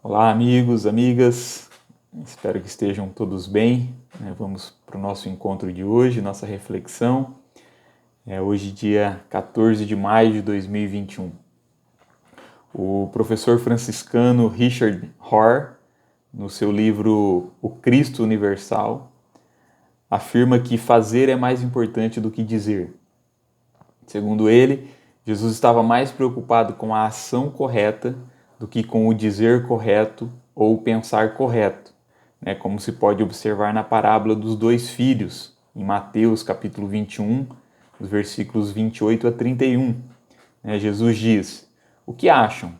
Olá, amigos, amigas, espero que estejam todos bem. Vamos para o nosso encontro de hoje, nossa reflexão. Hoje, dia 14 de maio de 2021. O professor franciscano Richard Rohr, no seu livro O Cristo Universal, afirma que fazer é mais importante do que dizer. Segundo ele, Jesus estava mais preocupado com a ação correta do que com o dizer correto ou o pensar correto, como se pode observar na parábola dos dois filhos, em Mateus capítulo 21, os versículos 28 a 31. Jesus diz: "O que acham?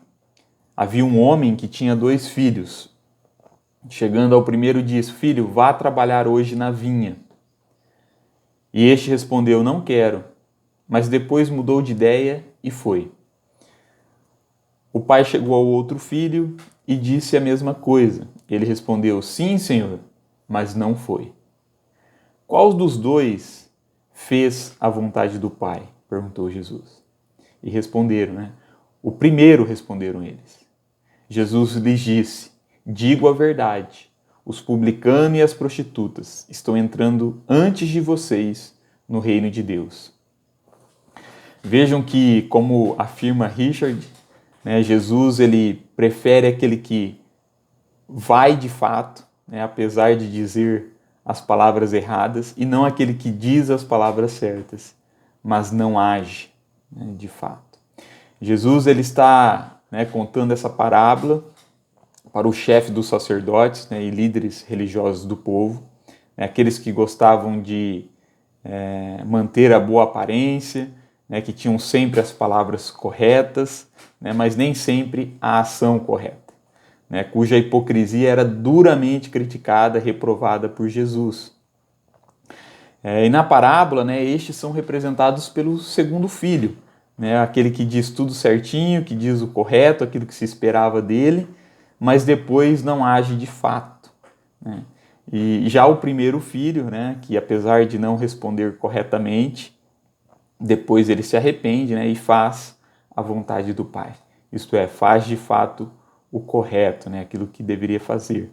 Havia um homem que tinha 2 filhos. Chegando ao primeiro disse: Filho, vá trabalhar hoje na vinha. E este respondeu: Não quero. Mas depois mudou de ideia e foi. O pai chegou ao outro filho e disse a mesma coisa. Ele respondeu: Sim, senhor, mas não foi. Qual dos dois fez a vontade do pai? Perguntou Jesus. E responderam, O primeiro, responderam eles. Jesus lhes disse: Digo a verdade. Os publicanos e as prostitutas estão entrando antes de vocês no reino de Deus. Vejam que, como afirma Richard, Jesus ele prefere aquele que vai de fato, apesar de dizer as palavras erradas, e não aquele que diz as palavras certas, mas não age, de fato. Jesus ele está contando essa parábola para o chefe dos sacerdotes e líderes religiosos do povo, aqueles que gostavam de manter a boa aparência, que tinham sempre as palavras corretas, mas nem sempre a ação correta, cuja hipocrisia era duramente criticada, reprovada por Jesus. E na parábola, estes são representados pelo segundo filho, aquele que diz tudo certinho, que diz o correto, aquilo que se esperava dele, mas depois não age de fato. E já o primeiro filho, que apesar de não responder corretamente, depois ele se arrepende e faz a vontade do Pai. Isto é, faz de fato o correto, aquilo que deveria fazer.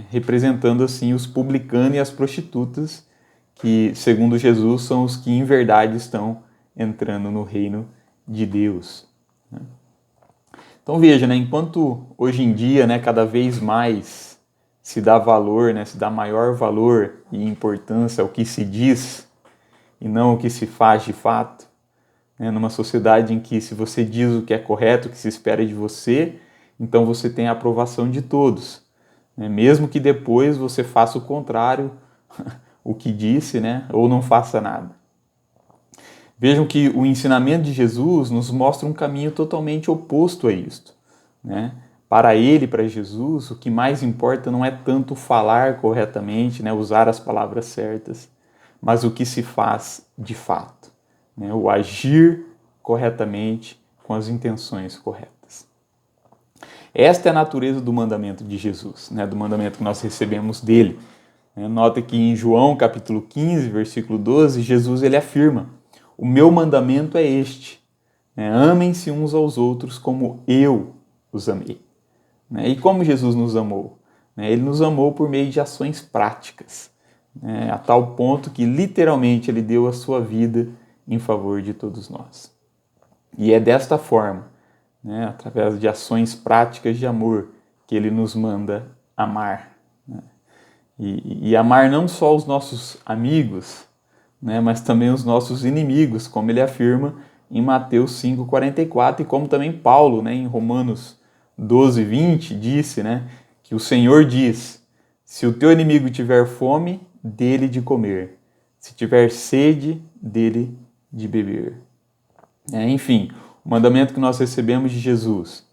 Representando assim os publicanos e as prostitutas, que segundo Jesus são os que em verdade estão entrando no reino de Deus. Então veja, enquanto hoje em dia cada vez mais se dá valor, se dá maior valor e importância ao que se diz e não o que se faz de fato, numa sociedade em que se você diz o que é correto, o que se espera de você, então você tem a aprovação de todos, mesmo que depois você faça o contrário, o que disse, ou não faça nada. Vejam que o ensinamento de Jesus nos mostra um caminho totalmente oposto a isto. Para ele, para Jesus, o que mais importa não é tanto falar corretamente, usar as palavras certas, mas o que se faz de fato, o agir corretamente com as intenções corretas. Esta é a natureza do mandamento de Jesus, do mandamento que nós recebemos dele. Nota que em João capítulo 15, versículo 12, Jesus ele afirma: o meu mandamento é este, amem-se uns aos outros como eu os amei. E como Jesus nos amou? Ele nos amou por meio de ações práticas, a tal ponto que literalmente ele deu a sua vida em favor de todos nós. E é desta forma, através de ações práticas de amor, que ele nos manda amar. E amar não só os nossos amigos, mas também os nossos inimigos, como ele afirma em Mateus 5,44, e como também Paulo, em Romanos 12:20, disse, que o Senhor diz: se o teu inimigo tiver fome, dele de comer, se tiver sede, dele de beber. Enfim, o mandamento que nós recebemos de Jesus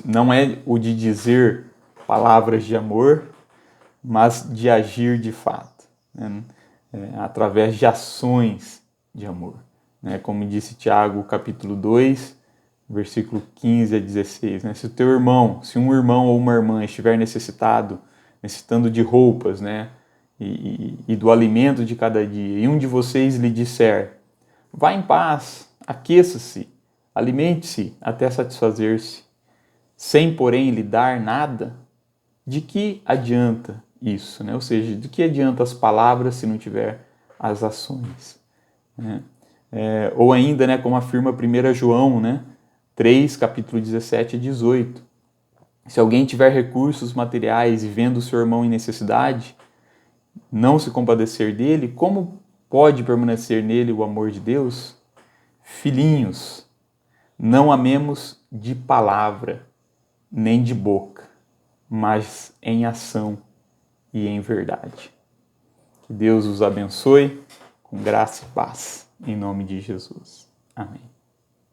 não é o de dizer palavras de amor, mas de agir de fato, através de ações de amor. Como disse Tiago, capítulo 2, versículo 15 a 16. Se um irmão ou uma irmã estiver necessitando de roupas, e do alimento de cada dia, e um de vocês lhe disser: vá em paz, aqueça-se, alimente-se até satisfazer-se, sem, porém, lhe dar nada, de que adianta isso, né? Ou seja, de que adianta as palavras se não tiver as ações, né? Ou ainda, né, como afirma 1 João, né, 3, capítulo 17 e 18. Se alguém tiver recursos materiais e vendo o seu irmão em necessidade, não se compadecer dele, como pode permanecer nele o amor de Deus? Filhinhos, não amemos de palavra, nem de boca, mas em ação e em verdade. Que Deus os abençoe com graça e paz, em nome de Jesus. Amém.